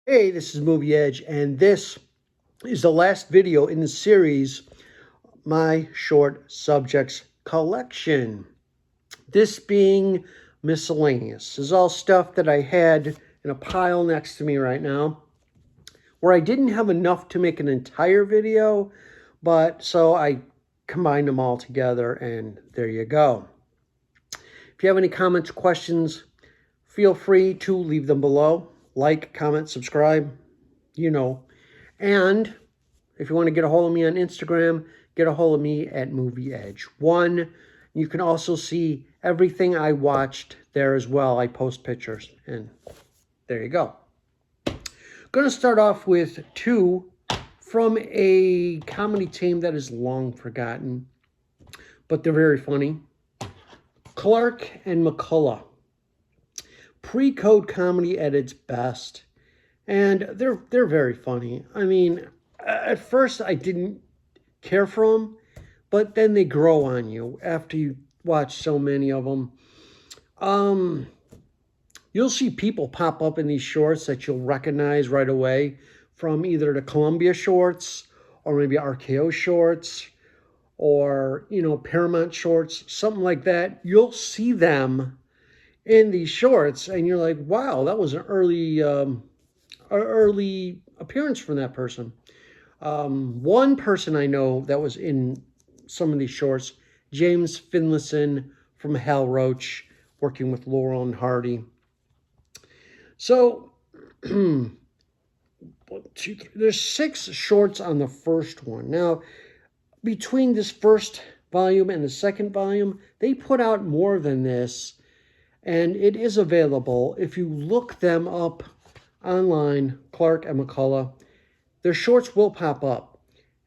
Hey, this is Movie Edge, and this is the last video in the series, My Short Subjects Collection. This being miscellaneous. This is all stuff that I had in a pile next to me right now, where I didn't have enough to make an entire video, but so I combined them all together, and there you go. If you have any comments, questions, feel free to leave them below. Like, comment, subscribe, you know. And if you want to get a hold of me on Instagram, get a hold of me at Movie Edge 1. You can also see everything I watched there as well. I post pictures, and there you go. Going to start off with two from a comedy team that is long forgotten, but they're very funny. Clark and McCullough. Pre-code comedy at its best. And they're very funny. I mean, at first I didn't care for them, but then they grow on you after you watch so many of them. You'll see people pop up in these shorts that you'll recognize right away from either the Columbia shorts or maybe RKO shorts or, Paramount shorts, something like that. You'll see them in these shorts and you're like, wow, that was an early appearance from that person. One person I know that was in some of these shorts, James Finlayson from Hal Roach, working with Laurel and Hardy. So, 1, 2, 3, there's 6 shorts on the first one. Now, between this first volume and the second volume, they put out more than this, and it is available. If you look them up online, Clark and McCullough, their shorts will pop up,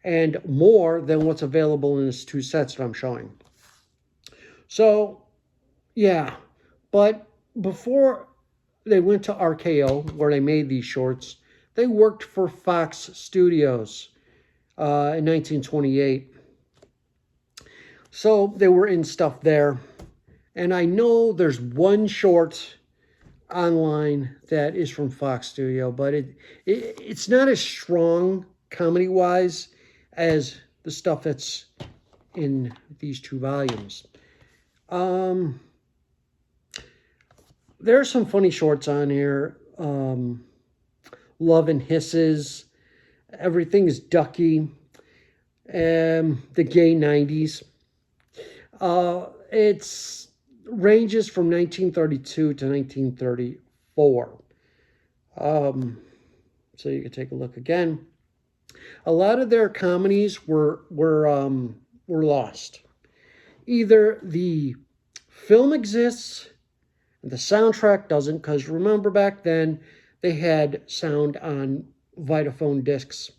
and more than what's available in these 2 sets that I'm showing. So, yeah, but before they went to RKO, where they made these shorts, they worked for Fox Studios in 1928. So they were in stuff there. And I know there's one short online that is from Fox Studio, but it's not as strong comedy-wise as the stuff that's in these 2 volumes. There are some funny shorts on here. Love and Hisses, Everything is Ducky, The Gay 90s. It's ranges from 1932 to 1934. So you can take a look again. A lot of their comedies were lost. Either the film exists, the soundtrack doesn't, because remember back then they had sound on Vitaphone discs.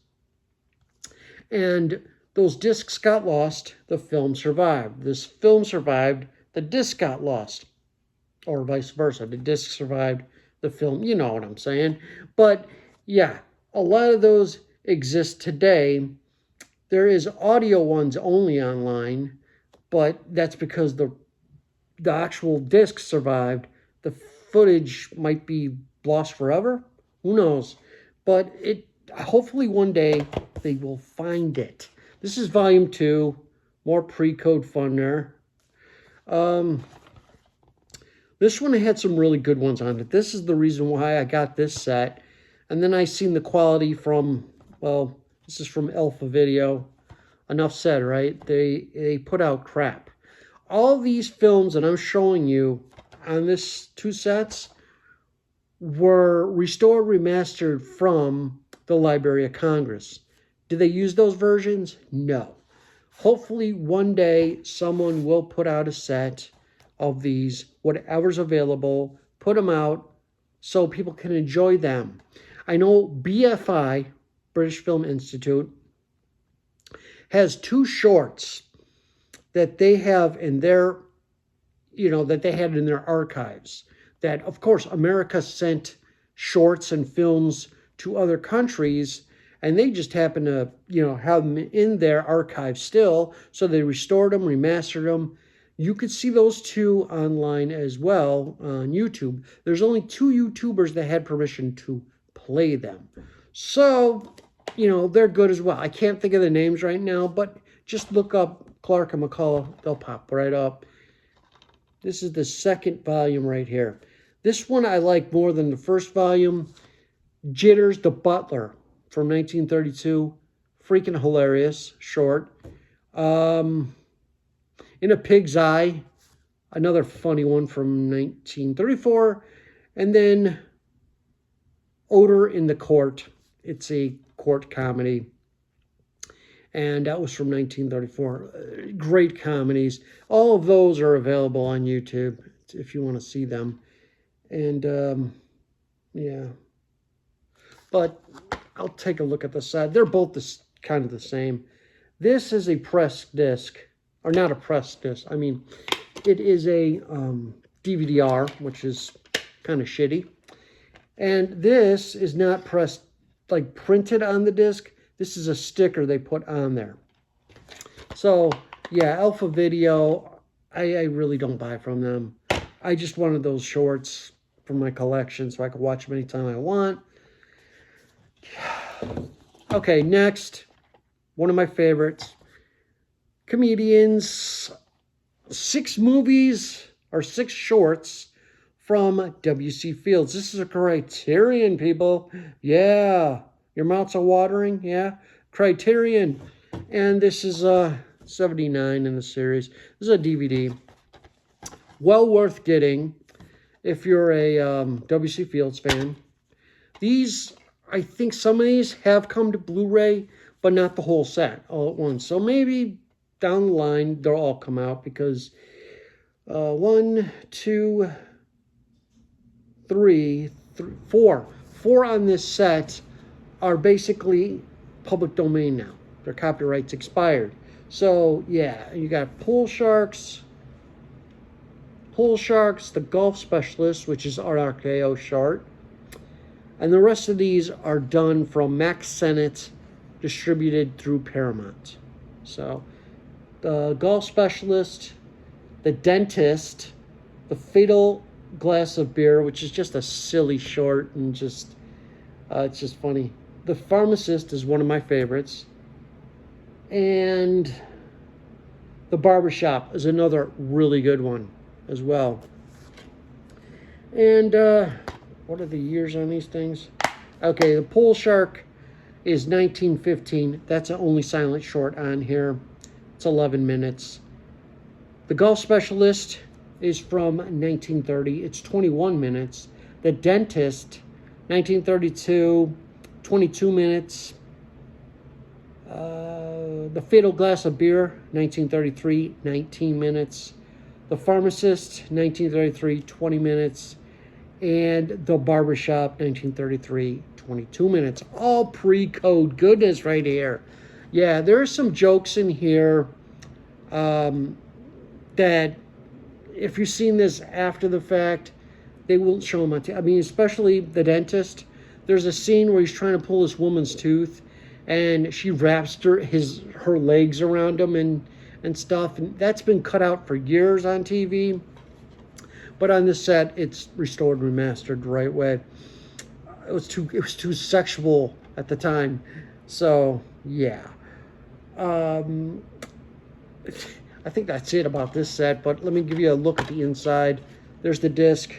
And those discs got lost, the film survived. This film survived, the disc got lost. Or vice versa. The disc survived, the film, you know what I'm saying. But yeah, a lot of those exist today. There is audio ones only online, but that's because the actual disc survived. The footage might be lost forever. Who knows? But hopefully one day they will find it. This is volume 2. More pre-code fun there. This one had some really good ones on it. This is the reason why I got this set. And then I seen the quality from, well, this is from Alpha Video. Enough said, right? They put out crap. All these films that I'm showing you on this 2 sets were restored, remastered from the Library of Congress. Did they use those versions? No. Hopefully one day someone will put out a set of these, whatever's available, put them out so people can enjoy them. I know BFI, British Film Institute, has 2 shorts that they have in their, that they had in their archives. That, of course, America sent shorts and films to other countries, and they just happen to, have them in their archives still. So they restored them, remastered them. You could see those 2 online as well on YouTube. There's only 2 YouTubers that had permission to play them. So, you know, they're good as well. I can't think of the names right now, but just look up Clark and McCullough. They'll pop right up. This is the second volume right here. This one I like more than the first volume. Jitters the Butler from 1932. Freaking hilarious. Short. In a Pig's Eye. Another funny one from 1934. And then Odor in the Court. It's a court comedy. And that was from 1934. Great comedies. All of those are available on YouTube if you want to see them. And, yeah. But I'll take a look at the side. They're both kind of the same. This is a pressed disc. Or not a pressed disc. I mean, it is a DVD-R, which is kind of shitty. And this is not pressed, like printed on the disc. This is a sticker they put on there. So, yeah, Alpha Video, I really don't buy from them. I just wanted those shorts for my collection so I could watch them anytime I want. Okay, next, one of my favorites. Comedians, 6 movies or 6 shorts from W.C. Fields. This is a Criterion, people. Yeah. Your mouths are watering, yeah? Criterion. And this is 79 in the series. This is a DVD. Well worth getting if you're a W.C. Fields fan. These, I think some of these have come to Blu-ray, but not the whole set all at once. So maybe down the line, they'll all come out because 1, 2, 3, 4. 4 on this set are basically public domain now. Their copyrights expired. So, yeah, you got Pool Sharks, The Golf Specialist, which is our RKO short. And the rest of these are done from Max Sennett, distributed through Paramount. So, The Golf Specialist, The Dentist, The Fatal Glass of Beer, which is just a silly short and just, it's just funny. The Pharmacist is one of my favorites. And The Barbershop is another really good one as well. And what are the years on these things? Okay, The Pool Shark is 1915. That's the only silent short on here. It's 11 minutes. The Golf Specialist is from 1930. It's 21 minutes. The Dentist, 1932. 22 minutes. The Fatal Glass of Beer, 1933, 19 minutes. The Pharmacist, 1933, 20 minutes. And The Barbershop, 1933, 22 minutes. All pre-code goodness right here. Yeah, there are some jokes in here that if you've seen this after the fact, they won't show them on TV. I mean, especially The Dentist. There's a scene where he's trying to pull this woman's tooth, and she wraps her legs around him and stuff. And that's been cut out for years on TV. But on this set, it's restored, remastered the right way. It was too sexual at the time. So, yeah. I think that's it about this set, but let me give you a look at the inside. There's the disc.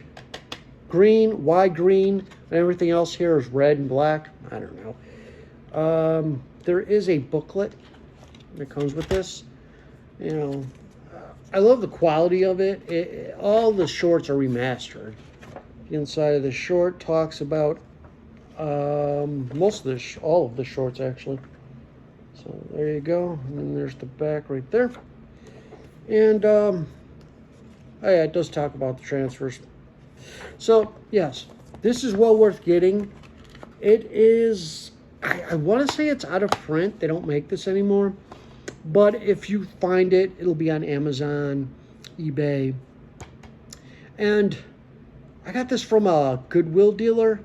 Green, why green? And everything else here is red and black. I don't know. There is a booklet that comes with this. You know, I love the quality of it. All the shorts are remastered. The inside of the short talks about all of the shorts actually. So there you go. And then there's the back right there. And oh yeah, it does talk about the transfers. So yes, this is well worth getting. It is, I want to say it's out of print. They don't make this anymore. But if you find it, it'll be on Amazon, eBay. And I got this from a Goodwill dealer.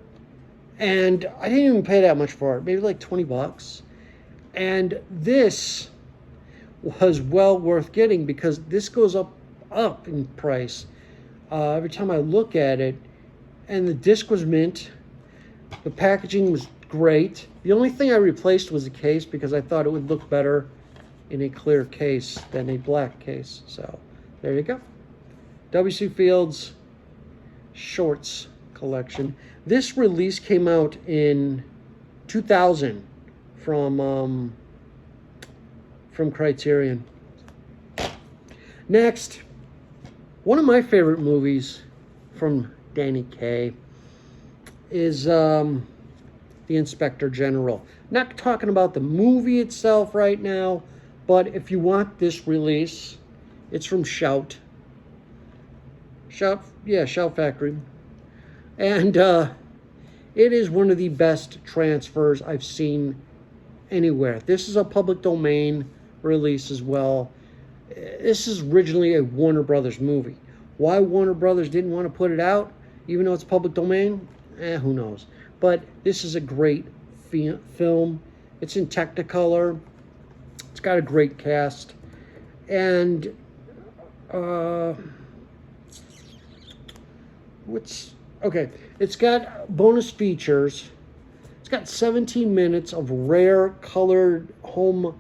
And I didn't even pay that much for it. Maybe like 20 bucks. And this was well worth getting because this goes up in price every time I look at it. And the disc was mint. The packaging was great. The only thing I replaced was a case because I thought it would look better in a clear case than a black case. So there you go. W.C. Fields Shorts collection. This release came out in 2000 from Criterion. Next, one of my favorite movies from Danny Kaye is The Inspector General. Not talking about the movie itself right now, but if you want this release, it's from Shout. Shout Factory. And it is one of the best transfers I've seen anywhere. This is a public domain release as well. This is originally a Warner Brothers movie. Why Warner Brothers didn't want to put it out, even though it's public domain, who knows. But this is a great film. It's in Technicolor. It's got a great cast. And it's got bonus features. It's got 17 minutes of rare colored home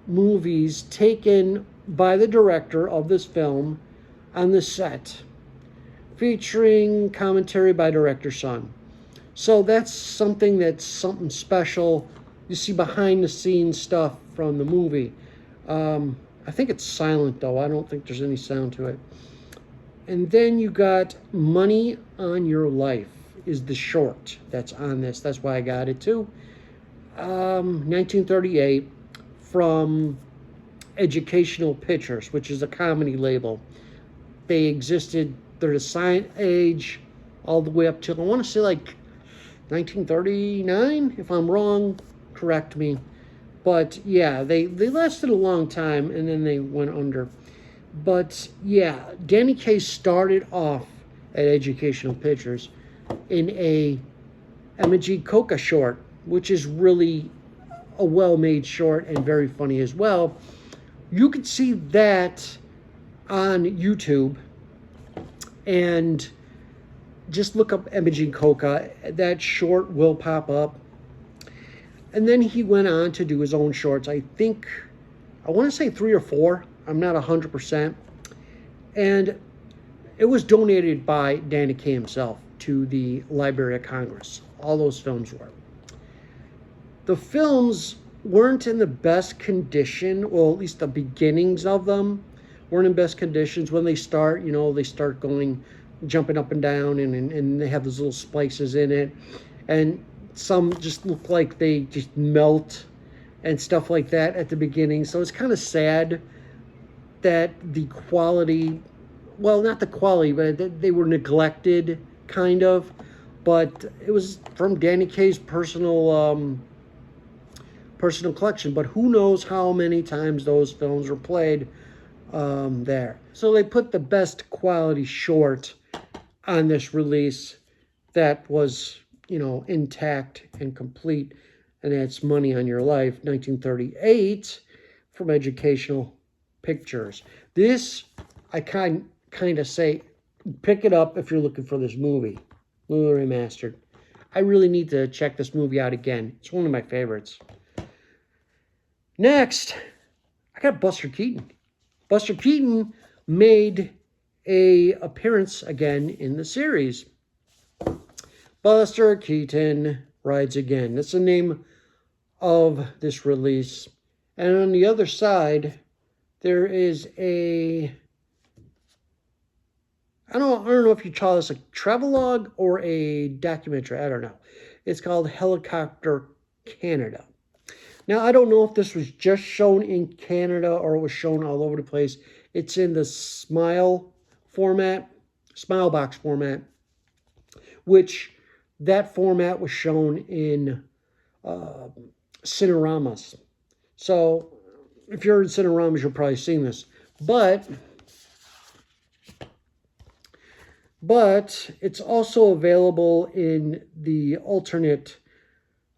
movies taken by the director of this film on the set, featuring commentary by director's son. So that's something special. You see behind the scenes stuff from the movie. I think it's silent though. I don't think there's any sound to it. And then you got Money on Your Life is the short that's on this. That's why I got it too. 1938 from Educational Pictures, which is a comedy label. They existed, they're the silent age all the way up till, I want to say like 1939. If I'm wrong, correct me. But yeah, they lasted a long time and then they went under. But yeah, Danny Kaye started off at Educational Pictures in a Emma G. Coca short, which is really a well-made short and very funny as well. You could see that on YouTube and just look up Emma G. Coca. That short will pop up. And then he went on to do his own shorts. I think, I want to say 3 or 4. I'm not 100%. And it was donated by Danny Kaye himself to the Library of Congress. All those films were. The films weren't in the best condition, well, at least the beginnings of them weren't in best conditions. When they start, they start jumping up and down, and they have those little spices in it. And some just look like they just melt and stuff like that at the beginning. So it's kind of sad that the quality, well, not the quality, but they were neglected, kind of. But it was from Danny Kaye's personal collection. But who knows how many times those films were played there. So they put the best quality short on this release that was, intact and complete. And that's Money on Your Life, 1938, from Educational Pictures. This, I kind of say, pick it up if you're looking for this movie, Blu-ray Remastered. I really need to check this movie out again. It's one of my favorites. Next, I got Buster Keaton. Buster Keaton made an appearance again in the series. Buster Keaton Rides Again. That's the name of this release. And on the other side, there is I don't know if you call this a travelogue or a documentary. I don't know. It's called Helicopter Canada. Now, I don't know if this was just shown in Canada or it was shown all over the place. It's in the Smile box format, which that format was shown in Cineramas. So if you're in Cineramas, you're probably seeing this. But it's also available in the alternate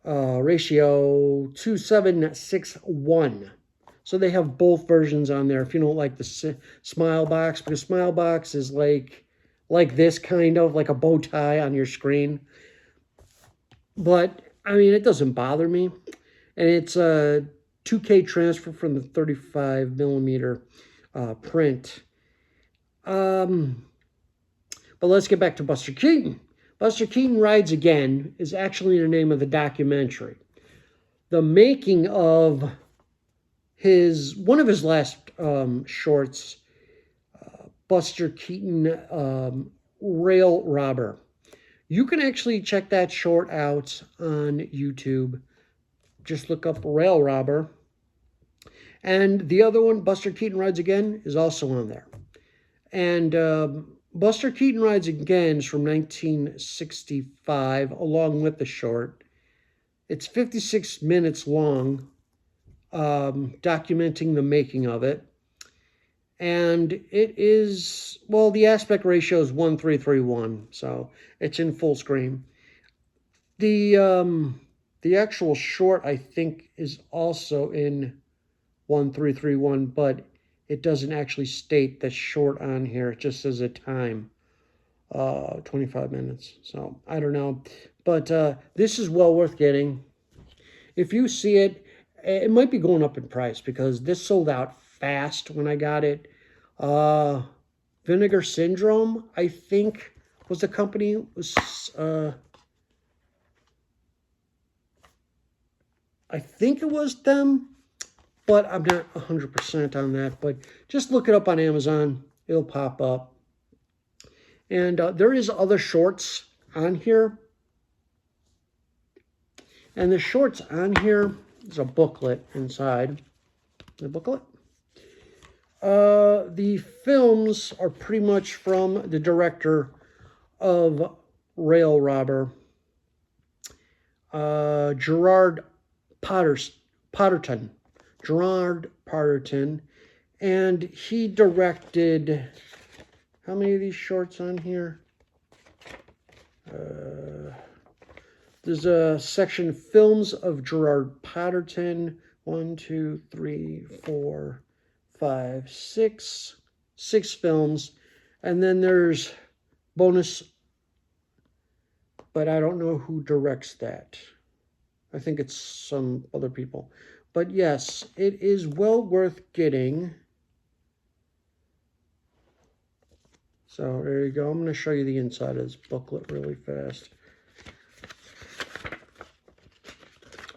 ratio 2761. So they have both versions on there. If you don't like the Smile box, because Smile box is like this kind of, like a bow tie on your screen. But, I mean, it doesn't bother me. And it's a 2K transfer from the 35 millimeter print. But let's get back to Buster Keaton. Buster Keaton Rides Again is actually the name of the documentary. The making of one of his last shorts, Buster Keaton Rail Robber. You can actually check that short out on YouTube. Just look up Rail Robber. And the other one, Buster Keaton Rides Again, is also on there. And Buster Keaton Rides Again is from 1965, along with the short. It's 56 minutes long, documenting the making of it. And it is, well, the aspect ratio is 1:3:1, so it's in full screen. The actual short, I think, is also in 1:3:1, but it doesn't actually state the short on here. It just says a time, 25 minutes. So I don't know, but this is well worth getting. If you see it, it might be going up in price because this sold out fast when I got it. Vinegar Syndrome, I think, was the company. I think it was them, but I'm not 100% on that. But just look it up on Amazon. It'll pop up. And there is other shorts on here. And the shorts on here, there's a booklet inside. The booklet. The films are pretty much from the director of Rail Robber, Gerard Potterton. Gerard Potterton. And he directed, how many of these shorts on here? There's a section, Films of Gerard Potterton. 1, 2, 3, 4, 5, 6. 6 films. And then there's bonus, but I don't know who directs that. I think it's some other people. But yes, it is well worth getting. So there you go. I'm going to show you the inside of this booklet really fast.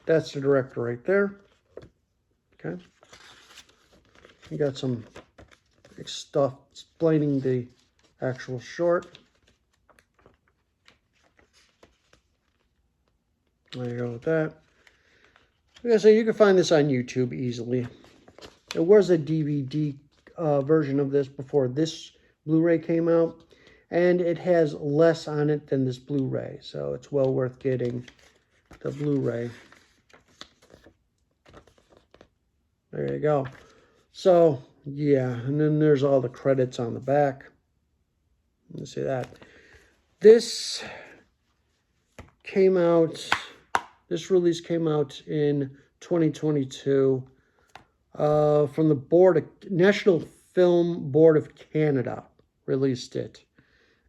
That's the director right there. Okay. You got some stuff explaining the actual short. There you go with that. Like I say, you can find this on YouTube easily. There was a DVD version of this before this Blu-ray came out, and it has less on it than this Blu-ray, so it's well worth getting the Blu-ray. There you go. So, yeah, and then there's all the credits on the back. Let me see that. This release came out in 2022 from the National Film Board of Canada released it.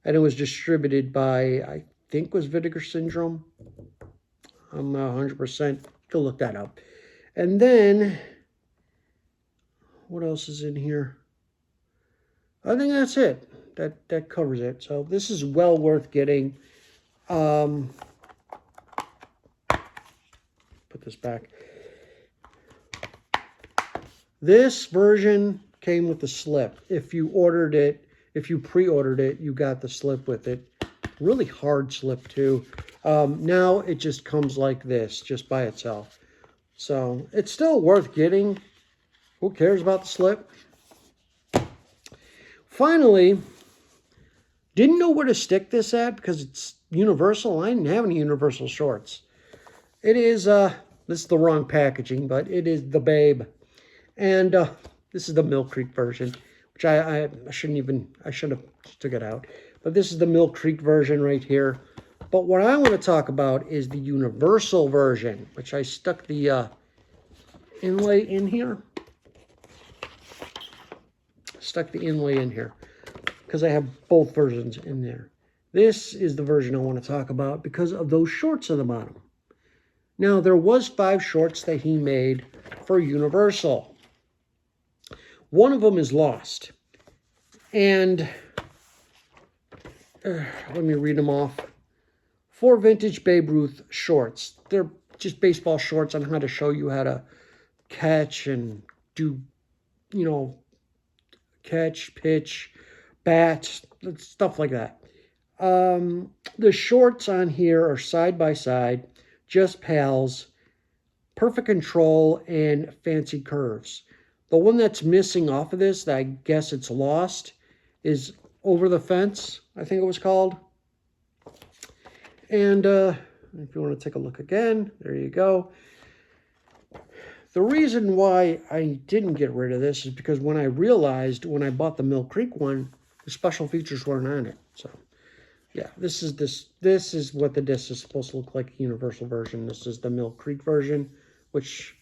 And it was distributed by, I think, was Vinegar Syndrome. I'm 100%. Go look that up. And then, what else is in here? I think that's it. That covers it. So this is well worth getting. Put this back. This version came with the slip. If you pre-ordered it, you got the slip with it. Really hard slip too. Now it just comes like this, just by itself. So it's still worth getting. Who cares about the slip? Finally, didn't know where to stick this at because it's Universal. I didn't have any Universal shorts. It is, this is the wrong packaging, but it is the Babe. And this is the Mill Creek version, which I should have took it out. But this is the Mill Creek version right here. But what I want to talk about is the Universal version, which I stuck the inlay in here. Stuck the inlay in here because I have both versions in there. This is the version I want to talk about because of those shorts on the bottom. Now, there was 5 shorts that he made for Universal. One of them is lost. And let me read them off. 4 vintage Babe Ruth shorts. They're just baseball shorts on how to show you how to catch and do, catch, pitch, bat, stuff like that. The shorts on here are side by side, just pals, perfect control, and fancy curves. The one that's missing off of this, that I guess it's lost, is Over the Fence, I think it was called. And if you want to take a look again, there you go. The reason why I didn't get rid of this is because when I realized when I bought the Mill Creek one, the special features weren't on it. So yeah, this is what the disc is supposed to look like, Universal version. This is the Mill Creek version, which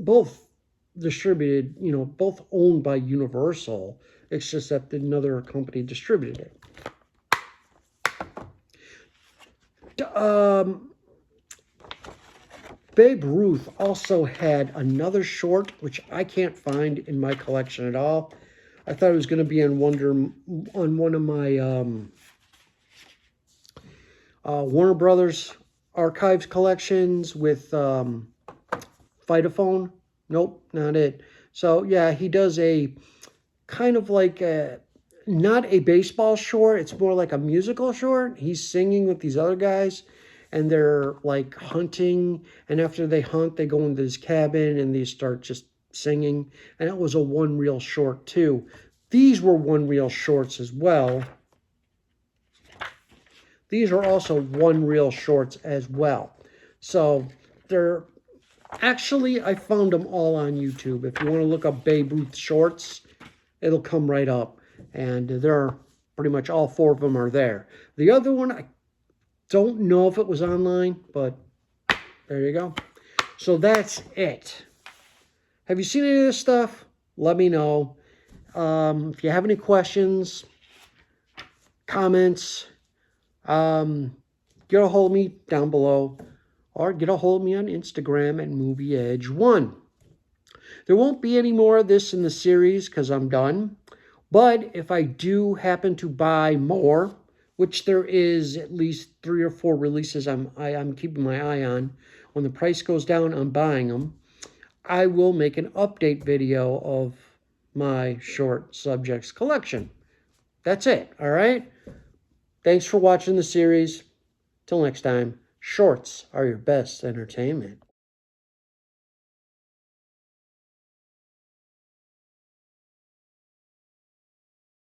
both distributed, both owned by Universal. It's just that another company distributed it. Babe Ruth also had another short, which I can't find in my collection at all. I thought it was going to be on one of my Warner Brothers Archives collections with Vitaphone. Nope, not it. So yeah, he does a kind of like not a baseball short. It's more like a musical short. He's singing with these other guys, and they're like hunting. And after they hunt, they go into this cabin and they start just singing. And it was a one-reel short too. These were one-reel shorts as well. These are also one-reel shorts as well. So they're actually, I found them all on YouTube. If you want to look up Babe Ruth shorts, it'll come right up. And there are pretty much all 4 of them are there. The other one, I don't know if it was online, but there you go. So that's it. Have you seen any of this stuff? Let me know. If you have any questions, comments, get a hold of me down below, or get a hold of me on Instagram at MovieEdge1. There won't be any more of this in the series because I'm done. But if I do happen to buy more, which there is at least 3 or 4 releases I'm keeping my eye on, when the price goes down, I'm buying them. I will make an update video of my short subjects collection. That's it, all right? Thanks for watching the series. Till next time, shorts are your best entertainment.